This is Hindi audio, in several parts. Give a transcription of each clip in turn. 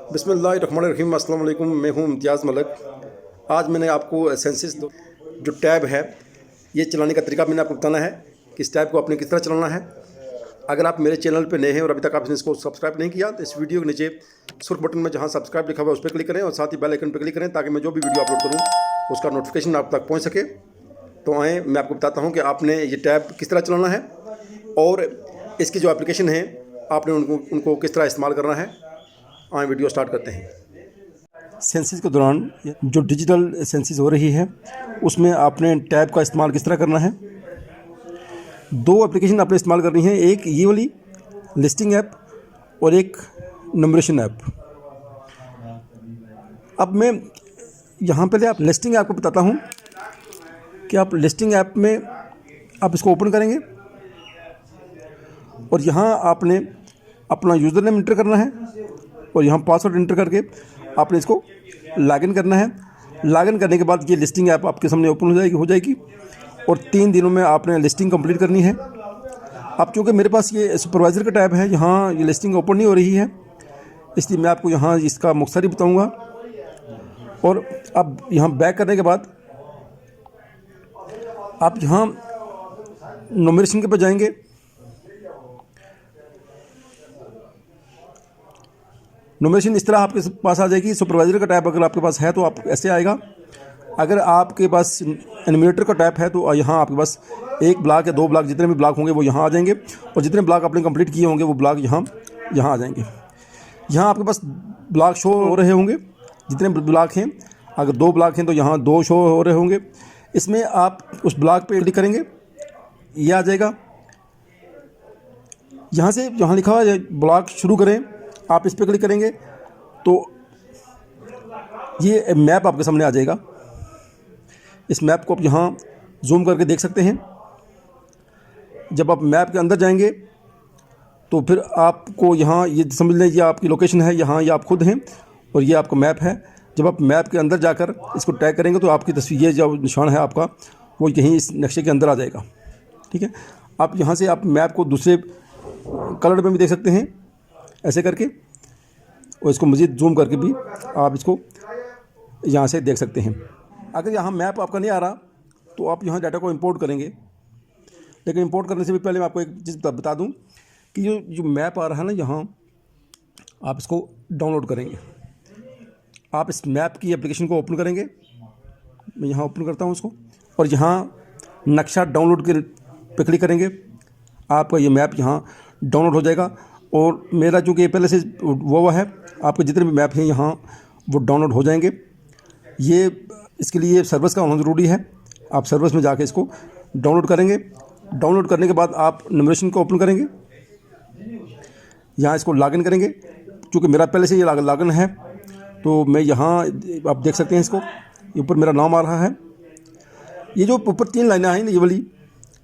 बिस्मिल्लाहिर्रहमानिर्रहीम। अस्सलाम वालेकुम। मैं हूं इम्तियाज़ मलिक। आज मैंने आपको सेंसिस जो टैब है ये चलाने का तरीका मैंने आपको बताना है कि इस टैब को आपने किस तरह चलाना है। अगर आप मेरे चैनल पे नए हैं और अभी तक आपने इसको सब्सक्राइब नहीं किया तो इस वीडियो के नीचे सुर्ख बटन में जहां सब्सक्राइब लिखा हुआ है उस पर क्लिक करें और साथ ही बेल आइकन पर क्लिक करें ताकि मैं जो भी वीडियो अपलोड करूँ उसका नोटिफिकेशन आप तक पहुँच सके। तो आएँ मैं आपको बताता हूँ कि आपने ये टैब किस तरह चलाना है और इसकी जो एप्लीकेशन है आपने उनको किस तरह इस्तेमाल करना है। आए वीडियो स्टार्ट करते हैं। सेंसिस के दौरान जो डिजिटल सेंसिस हो रही है उसमें आपने टैब का इस्तेमाल किस तरह करना है। दो एप्लीकेशन आपने इस्तेमाल करनी है, एक ये वाली लिस्टिंग ऐप और एक नंबरेशन ऐप। अब मैं यहाँ पहले आप लिस्टिंग ऐप को बताता हूँ कि आप लिस्टिंग ऐप में आप इसको ओपन करेंगे और यहाँ आपने अपना यूज़र नेम इंटर करना है और यहाँ पासवर्ड इंटर करके आपने इसको लॉगिन करना है। लॉगिन करने के बाद ये लिस्टिंग ऐप आपके सामने ओपन हो जाएगी और 3 दिनों में आपने लिस्टिंग कंप्लीट करनी है। अब चूँकि मेरे पास ये सुपरवाइज़र का टैब है, यहाँ ये लिस्टिंग ओपन नहीं हो रही है, इसलिए मैं आपको यहाँ इसका मुख्तसर बताऊँगा। और अब यहाँ बैक करने के बाद आप यहाँ नंबरेशन के पास जाएंगे। नंबरेशन इस तरह आपके पास आ जाएगी। सुपरवाइज़र का टैब अगर आपके पास है तो आप ऐसे आएगा। अगर आपके पास एनिमेटर का टैब है तो यहाँ आपके पास 1 ब्लॉक या 2 ब्लॉक जितने भी ब्लॉक होंगे वो यहाँ आ जाएंगे और जितने ब्लॉक आपने कंप्लीट किए होंगे वो ब्लॉक यहाँ आ जाएंगे। यहाँ आपके पास ब्लॉक शो हो रहे होंगे जितने ब्लॉक हैं। अगर 2 ब्लॉक हैं तो यहाँ 2 शो हो रहे होंगे। इसमें आप उस ब्लॉक पे क्लिक करेंगे, ये आ जाएगा। यहाँ से जहाँ लिखा हुआ है ब्लॉक शुरू करें, आप इस पर क्लिक करेंगे तो ये मैप आपके सामने आ जाएगा। इस मैप को आप यहाँ जूम करके देख सकते हैं। जब आप मैप के अंदर जाएंगे तो फिर आपको यहाँ ये समझ लें ये आपकी लोकेशन है, यहाँ ये आप खुद हैं और ये आपका मैप है। जब आप मैप के अंदर जाकर इसको टैग करेंगे तो आपकी तस्वीर ये जो निशान है आपका वो यहीं इस नक्शे के अंदर आ जाएगा। ठीक है, आप यहाँ से आप मैप को दूसरे कलर में भी देख सकते हैं ऐसे करके, और इसको मज़ीद जूम करके भी आप इसको यहाँ से देख सकते हैं। अगर यहाँ मैप आपका नहीं आ रहा तो आप यहाँ डाटा को इंपोर्ट करेंगे। लेकिन इंपोर्ट करने से भी पहले मैं आपको एक चीज़ बता दूँ कि जो मैप आ रहा है ना, यहाँ आप इसको डाउनलोड करेंगे। आप इस मैप की एप्लीकेशन को ओपन करेंगे। मैं यहाँ ओपन करता हूँ इसको और यहाँ नक्शा डाउनलोड के पे क्लिक करेंगे। आपका ये मैप यहाँ डाउनलोड हो जाएगा और मेरा चूँकि पहले से वो है, आपके जितने भी मैप हैं यहाँ वो डाउनलोड हो जाएंगे। ये इसके लिए सर्विस का होना ज़रूरी है। आप सर्विस में जाके इसको डाउनलोड करेंगे। डाउनलोड करने के बाद आप नंबरेशन को ओपन करेंगे, यहाँ इसको लॉगिन करेंगे। चूँकि मेरा पहले से ये लॉगिन है तो मैं यहाँ आप देख सकते हैं इसको, ऊपर मेरा नाम आ रहा है। ये जो ऊपर 3 लाइनें हैं, ये वाली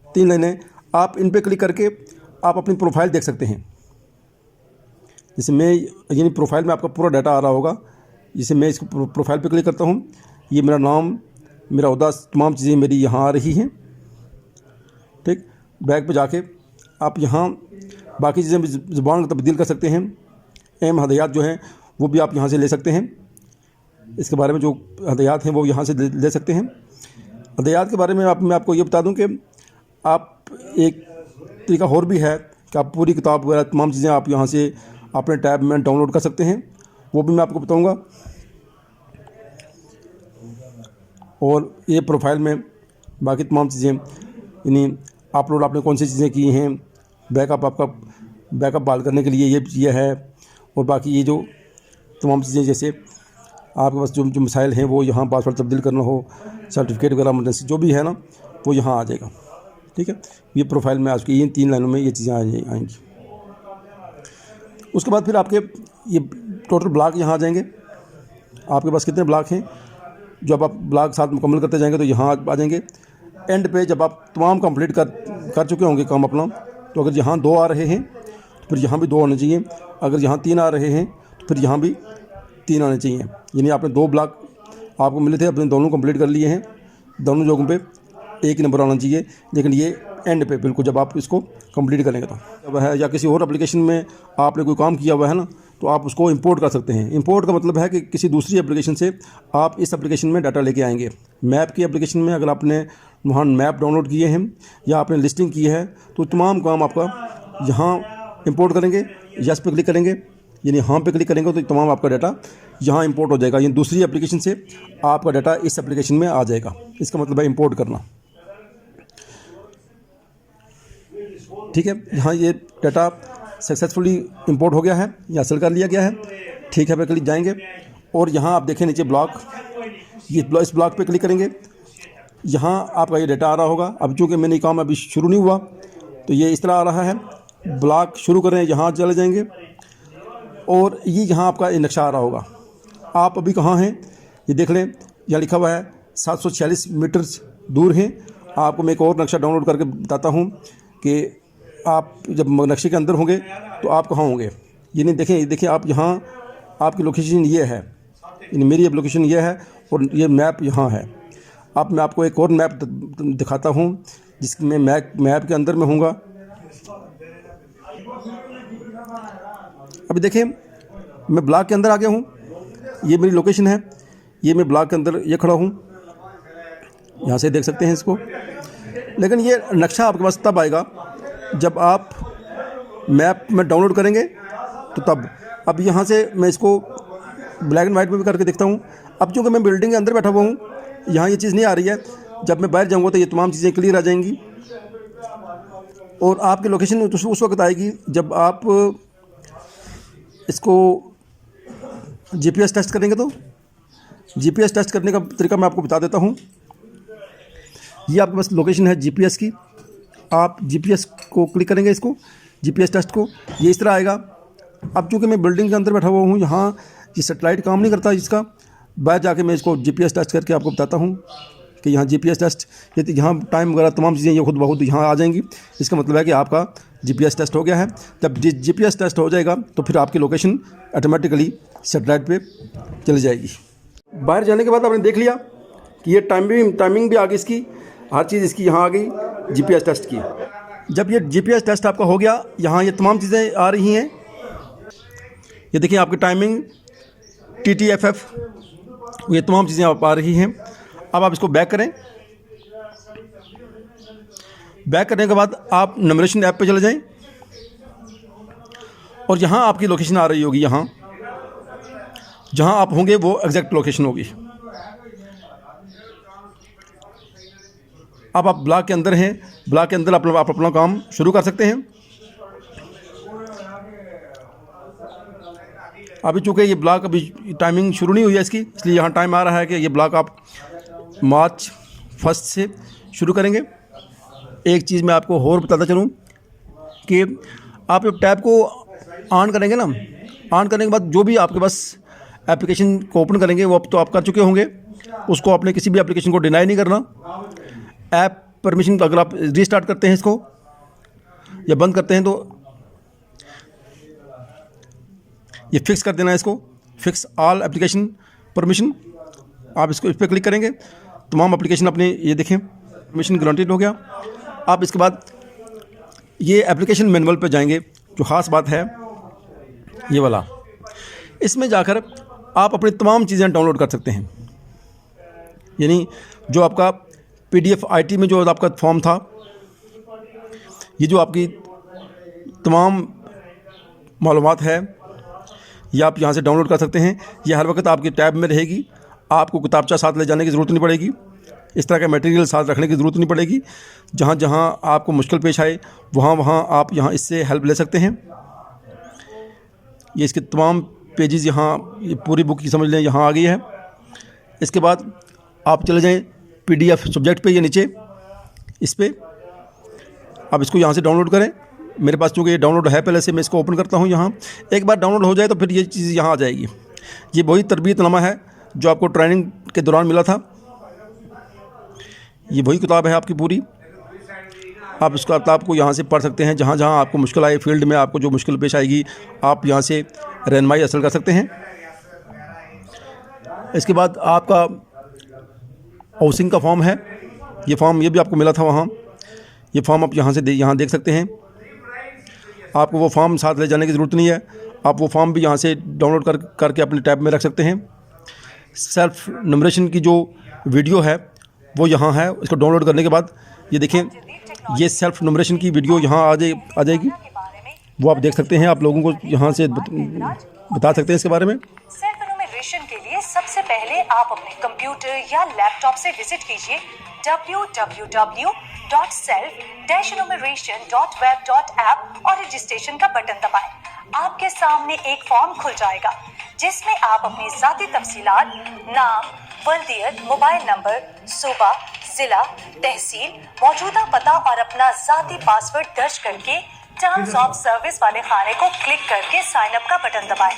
3 लाइनें, आप इन पर क्लिक करके आप अपनी प्रोफाइल देख सकते हैं। जैसे मैं यानी प्रोफाइल में आपका पूरा डाटा आ रहा होगा। जैसे मैं इसको प्रोफाइल पे क्लिक करता हूँ, ये मेरा नाम, मेरा ओहदा, तमाम चीज़ें मेरी यहाँ आ रही हैं। ठीक, बैक पे जाके आप यहाँ बाकी चीज़ें ज़ुबान तब्दील कर सकते हैं। अहम हदायत जो हैं वो भी आप यहाँ से ले सकते हैं। इसके बारे में जो हदायत हैं वो यहाँ से ले सकते हैं। हदायत के बारे में मैं आपको ये बता दूँ कि आप एक तरीका और भी है कि आप पूरी किताब वगैरह तमाम चीज़ें आप यहाँ से अपने टैब में डाउनलोड कर सकते हैं, वो भी मैं आपको बताऊंगा। और ये प्रोफाइल में बाकी तमाम चीज़ें यानी अपलोड आपने कौन सी चीज़ें की हैं, बैकअप आपका बैकअप बहाल करने के लिए ये चीज़ें है, और बाकी ये जो तमाम चीज़ें जैसे आपके पास जो मसाइल हैं वो यहाँ पासवर्ड तब्दील करना हो, सर्टिफिकेट वगैरह इमरजेंसी जो भी है ना वो यहाँ आ जाएगा। ठीक है, ये प्रोफाइल में आज की इन 3 लाइनों में ये चीज़ें आएंगी। उसके बाद फिर आपके ये टोटल ब्लॉक यहाँ आ जाएंगे। आपके पास कितने ब्लॉक हैं, जब आप ब्लॉक साथ मुकम्मल करते जाएंगे तो यहाँ आ जाएंगे। एंड पे जब आप तमाम कंप्लीट कर चुके होंगे काम अपना, तो अगर यहाँ 2 आ रहे हैं तो फिर यहाँ भी 2 आने चाहिए। अगर यहाँ 3 आ रहे हैं तो फिर यहाँ भी 3 आने चाहिए। यानी आपने 2 ब्लॉक आपको मिले थे, अपने दोनों कंप्लीट कर लिए हैं। दोनों जगहों पे एक ही नंबर आना चाहिए, लेकिन ये एंड पे बिल्कुल जब आप इसको कंप्लीट करेंगे तो जब है, या किसी और एप्लीकेशन में आपने कोई काम किया हुआ है ना, तो आप उसको इंपोर्ट कर सकते हैं। इंपोर्ट का मतलब है कि किसी दूसरी एप्लीकेशन से आप इस एप्लीकेशन में डाटा लेके आएंगे। मैप की एप्लीकेशन में अगर आपने वहाँ मैप डाउनलोड किए हैं या आपने लिस्टिंग की है तो तमाम काम आपका यहाँ इंपोर्ट करेंगे, यस पे क्लिक करेंगे, यानी हाँ पे क्लिक करेंगे तो तमाम आपका डाटा यहाँ इंपोर्ट हो जाएगा। यानी दूसरी एप्लीकेशन से आपका डाटा इस एप्लीकेशन में आ जाएगा। इसका मतलब है इंपोर्ट करना। ठीक है, यहाँ ये डाटा सक्सेसफुली इंपोर्ट हो गया है या हासिल कर लिया गया है। ठीक है, पे क्लिक जाएंगे और यहाँ आप देखें नीचे ब्लॉक, ये इस ब्लॉक पे क्लिक करेंगे। यहाँ आपका ये डाटा आ रहा होगा। अब चूँकि मैंने काम अभी शुरू नहीं हुआ तो ये इस तरह आ रहा है। ब्लॉक शुरू करें, यहाँ चले जाएंगे और ये यहाँ आपका ये नक्शा आ रहा होगा। आप अभी कहाँ हैं ये देख लें, यहाँ लिखा हुआ है 746 मीटर दूर हैं। आपको मैं एक और नक्शा डाउनलोड करके बताता हूँ कि आप जब नक्शे के अंदर होंगे तो आप कहाँ होंगे। ये नहीं देखें, ये देखिए आप यहाँ आपकी लोकेशन ये है, यानी मेरी अब लोकेशन ये है और ये मैप यहाँ है। अब मैं आपको एक और मैप दिखाता हूँ जिसमें मैप के अंदर में हूँगा। अभी देखें मैं ब्लॉक के अंदर आ गया हूँ, ये मेरी लोकेशन है, ये मैं ब्लॉक के अंदर ये खड़ा हूँ, यहाँ से देख सकते हैं इसको। लेकिन ये नक्शा आपके पास तब आएगा जब आप मैप में डाउनलोड करेंगे तो तब। अब यहाँ से मैं इसको ब्लैक एंड वाइट में भी करके देखता हूँ। अब चूँकि मैं बिल्डिंग के अंदर बैठा हुआ हूँ, यहाँ ये चीज़ नहीं आ रही है। जब मैं बाहर जाऊँगा तो ये तमाम चीज़ें क्लियर आ जाएंगी और आपकी लोकेशन उस वक्त आएगी जब आप इसको जीपीएस टेस्ट करेंगे। तो जीपीएस टेस्ट करने का तरीका मैं आपको बता देता हूँ। ये आपके पास लोकेशन है जीपीएस की, आप जीपीएस को क्लिक करेंगे, इसको जीपीएस टेस्ट को, ये इस तरह आएगा। अब चूँकि मैं बिल्डिंग के अंदर बैठा हुआ हूँ, यहाँ ये सेटेलाइट काम नहीं करता इसका। बाहर जाके मैं इसको जीपीएस टेस्ट करके आपको बताता हूँ कि यहाँ जीपीएस टेस्ट, ये यहाँ टाइम वगैरह तमाम चीज़ें ये खुद ब खुद यहाँ आ जाएंगी। इसका मतलब है कि आपका जीपीएस टेस्ट हो गया है। जब जीपीएस टेस्ट हो जाएगा तो फिर आपकी लोकेशन ऑटोमेटिकली सेटेलाइट पे चली जाएगी। बाहर जाने के बाद आपने देख लिया कि ये टाइमिंग भी आ गई इसकी, हर चीज़ इसकी यहाँ आ गई जीपीएस टेस्ट की। जब ये जीपीएस टेस्ट आपका हो गया, यहाँ ये तमाम चीज़ें आ रही हैं। ये देखिए आपकी टाइमिंग, TTFF, ये तमाम चीज़ें आप आ रही हैं। अब आप इसको बैक करें। बैक करने के बाद आप नंबरेशन ऐप पे चले जाएं और यहाँ आपकी लोकेशन आ रही होगी। यहाँ जहाँ आप होंगे वो एग्जैक्ट लोकेशन होगी। अब आप ब्लॉक के अंदर हैं, ब्लॉक के अंदर आप अपना काम शुरू कर सकते हैं। अभी चूँकि ये ब्लॉक अभी टाइमिंग शुरू नहीं हुई है इसकी, इसलिए यहाँ टाइम आ रहा है कि ये ब्लॉक आप मार्च 1 से शुरू करेंगे। एक चीज़ मैं आपको और बताता चलूँ कि आप जब टैब को ऑन करेंगे ना, ऑन करने के बाद जो भी आपके पास एप्लीकेशन को ओपन करेंगे वो अब तो आप कर चुके होंगे, उसको आपने किसी भी एप्लीकेशन को डिनाई नहीं करना। ऐप परमिशन अगर आप रीस्टार्ट करते हैं इसको या बंद करते हैं तो ये फिक्स कर देना है इसको, फिक्स ऑल एप्लीकेशन परमिशन। आप इसको इस पर क्लिक करेंगे, तमाम एप्लीकेशन अपने ये देखें परमिशन ग्रांटेड हो गया। आप इसके बाद ये एप्लीकेशन मैनुअल पे जाएंगे। जो ख़ास बात है ये वाला, इसमें जाकर आप अपनी तमाम चीज़ें डाउनलोड कर सकते हैं। यानी जो आपका PDF IT में जो आपका फॉर्म था, ये जो आपकी तमाम मालूमात है ये आप यहाँ से डाउनलोड कर सकते हैं। ये हर वक्त आपकी टैब में रहेगी, आपको किताबचा साथ ले जाने की ज़रूरत नहीं पड़ेगी, इस तरह का मटेरियल साथ रखने की ज़रूरत नहीं पड़ेगी। जहाँ जहाँ आपको मुश्किल पेश आए वहाँ आप यहाँ इससे हेल्प ले सकते हैं। ये इसके तमाम पेजेस यहाँ, ये पूरी बुक की समझ लें यहाँ आ गई है। इसके बाद आप चले जाएँ PDF सब्जेक्ट पे, ये नीचे इस पर आप इसको यहाँ से डाउनलोड करें। मेरे पास चूँकि ये डाउनलोड है पहले से, मैं इसको ओपन करता हूँ। यहाँ एक बार डाउनलोड हो जाए तो फिर ये चीज़ यहाँ आ जाएगी। ये वही तरबियतनामा है जो आपको ट्रेनिंग के दौरान मिला था, ये वही किताब है आपकी पूरी। आप इसका किताब को यहाँ से पढ़ सकते हैं। जहाँ जहाँ आपको मुश्किल आए, फील्ड में आपको जो मुश्किल पेश आएगी, आप यहाँ से रहनुमाई हासिल कर सकते हैं। इसके बाद आपका हाउसिंग का फॉर्म है, ये फॉर्म ये भी आपको मिला था वहाँ। ये फॉर्म आप यहाँ से यहाँ देख सकते हैं। आपको वो फॉर्म साथ ले जाने की ज़रूरत नहीं है, आप वो फॉर्म भी यहाँ से डाउनलोड करके अपने टैब में रख सकते हैं। सेल्फ नंबरेशन की जो वीडियो है वो यहाँ है। इसको डाउनलोड करने के बाद ये देखें, ये सेल्फ नंबरेशन की वीडियो यहाँ आ जाएगी, वो आप देख सकते हैं। आप लोगों को यहाँ से बता सकते हैं इसके बारे में। सेल्फ एनुमरेशन के लिए सबसे पहले आप अपने कंप्यूटर या लैपटॉप से विजिट कीजिए www.self-enumeration.web.app और रजिस्ट्रेशन का बटन दबाएं। आपके सामने एक फॉर्म खुल जाएगा जिसमें आप अपनी जाती तफसीलात, नाम, वल्दियत, मोबाइल नंबर, सूबा, जिला, तहसील, मौजूदा पता और अपना जाती पासवर्ड दर्ज करके टर्म्स ऑफ सर्विस वाले खाने को क्लिक करके साइन अप का बटन दबाएं।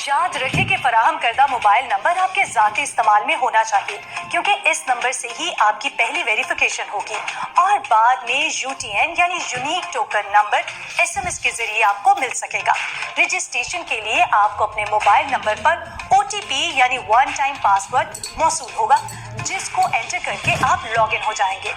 याद रखें कि फराहम करदा मोबाइल नंबर आपके जाती इस्तेमाल में होना चाहिए, क्योंकि इस नंबर से ही आपकी पहली वेरिफिकेशन होगी और बाद में UTN यानी यूनिक टोकन नंबर SMS के जरिए आपको मिल सकेगा। रजिस्ट्रेशन के लिए आपको अपने मोबाइल नंबर पर OTP यानी वन टाइम पासवर्ड मौसूल होगा, जिसको एंटर करके आप लॉगिन हो जाएंगे।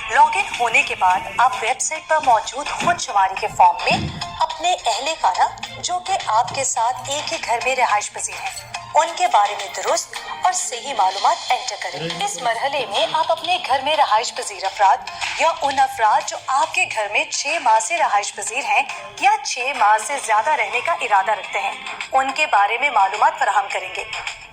लॉगिन होने के बाद आप वेबसाइट पर मौजूद खुदशुमारी के फॉर्म में अपने अहले खाना जो कि आपके साथ एक ही घर में रिहाइश पजीर हैं, उनके बारे में दुरुस्त और सही मालूमात एंटर करें। इस मरहले में आप अपने घर में रिहाइश पजीर अफराद या उन अफराद जो आपके घर में 6 माह से रिहाइश पजीर हैं या 6 माह से ज्यादा रहने का इरादा रखते हैं, उनके बारे में मालूमात फराहम करेंगे,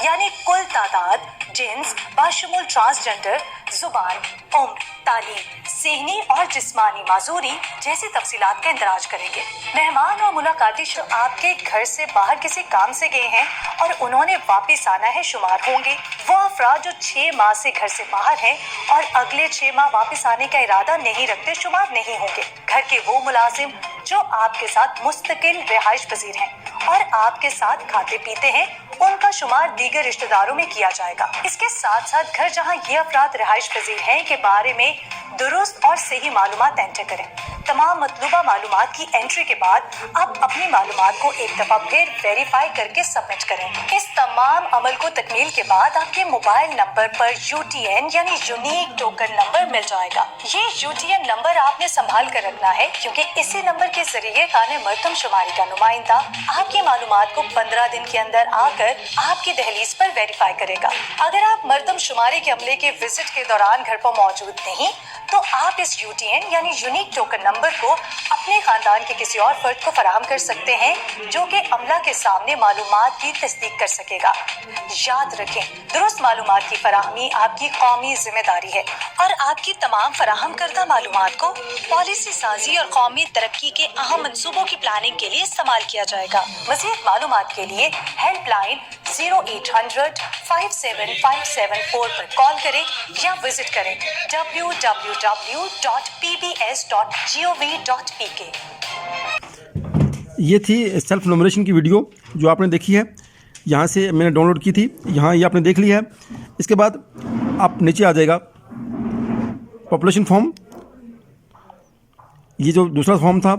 यानी कुल तादाद, जिन्स, बाशुमुल ट्रांसजेंडर, जुबान, उम्र, तालीम, सेहनी और जिस्मानी माजूरी जैसी तफसीलात का इंदराज करेंगे। मेहमान और मुलाकाती जो आपके घर से बाहर किसी काम से गए हैं और उन्होंने वापस आना है शुमार होंगे। वो अफराद जो 6 माह से घर से बाहर हैं और अगले 6 माह वापस आने का इरादा नहीं रखते शुमार नहीं होंगे। घर के वो मुलाजिम जो आपके साथ मुस्तकिल रिहाइश पजीर हैं और आपके साथ खाते पीते हैं, उनका शुमार दीगर रिश्तेदारों में किया जाएगा। इसके साथ साथ घर जहां ये अफराद रिहाइश पजीर हैं के बारे में दुरुस्त और सही मालूमात एंटर करें। तमाम मतलूबा मालूमात की एंट्री के बाद आप अपनी मालूमात को एक दफा फिर वेरीफाई करके सबमिट करें। इस तमाम अमल को तकमील के बाद आपके मोबाइल नंबर पर UTN यानी यूनिक टोकन नंबर मिल जाएगा। ये UTN नंबर आपने संभाल कर रखना है, क्योंकि इसी नंबर के जरिए खाने मरदम शुमारी का नुमाइंदा आपकी मालूमात को 15 दिन के अंदर आकर आपकी दहलीज पर वेरीफाई करेगा। अगर आप मरदम शुमारी के अमले के विजिट के दौरान घर पर मौजूद नहीं, तो आप इस UTN यानी यूनिक टोकन नंबर को अपने खानदान के किसी और फर्द को फराहम कर सकते हैं, जो कि अमला के सामने मालूमात की तस्दीक कर सकेगा। याद रखें, दुरुस्त मालूमात की फराहमी आपकी कौमी जिम्मेदारी है और आपकी तमाम फराहम करदा मालूमात को पॉलिसी साजी और कौमी तरक्की के अहम मंसूबों की प्लानिंग के लिए इस्तेमाल किया जाएगा। मज़ीद मालूमात के लिए हेल्पलाइन 0800-57574 पर कॉल करें या विजिट करें www.pbs.gov.pk। ये थी सेल्फ नंबरेशन की वीडियो जो आपने देखी है, यहाँ से मैंने डाउनलोड की थी। यहाँ ये आपने देख ली है। इसके बाद आप नीचे आ जाएगा पॉपुलेशन फॉर्म। ये जो दूसरा फॉर्म था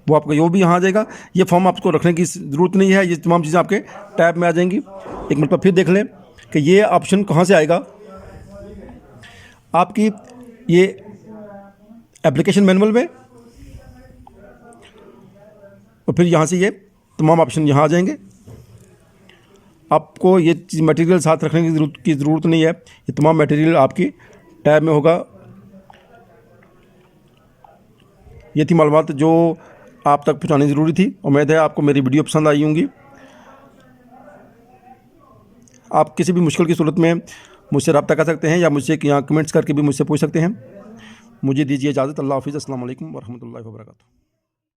वो आपका यो भी यहाँ आ जाएगा। ये फॉर्म आपको रखने की ज़रूरत नहीं है, ये तमाम चीज़ें आपके टैब में आ जाएंगी। एक मिनट पर फिर देख लें कि ये ऑप्शन कहाँ से आएगा। आपकी ये एप्लीकेशन मैनुअल में, और फिर यहाँ से ये तमाम ऑप्शन यहाँ आ जाएंगे। आपको ये मटेरियल साथ रखने की ज़रूरत नहीं है, ये तमाम मटेरियल आपकी टैब में होगा। ये थी मालूमात जो आप तक पहुँचानी ज़रूरी थी। उम्मीद है आपको मेरी वीडियो पसंद आई होंगी। आप किसी भी मुश्किल की सूरत में मुझसे रब्ता कर सकते हैं या मुझसे यहाँ कमेंट्स करके भी मुझसे पूछ सकते हैं। मुझे दीजिए इजाज़त। अल्लाह हाफ़िज़। अस्सलाम वालेकुम व रहमतुल्लाहि व बरकातुहू।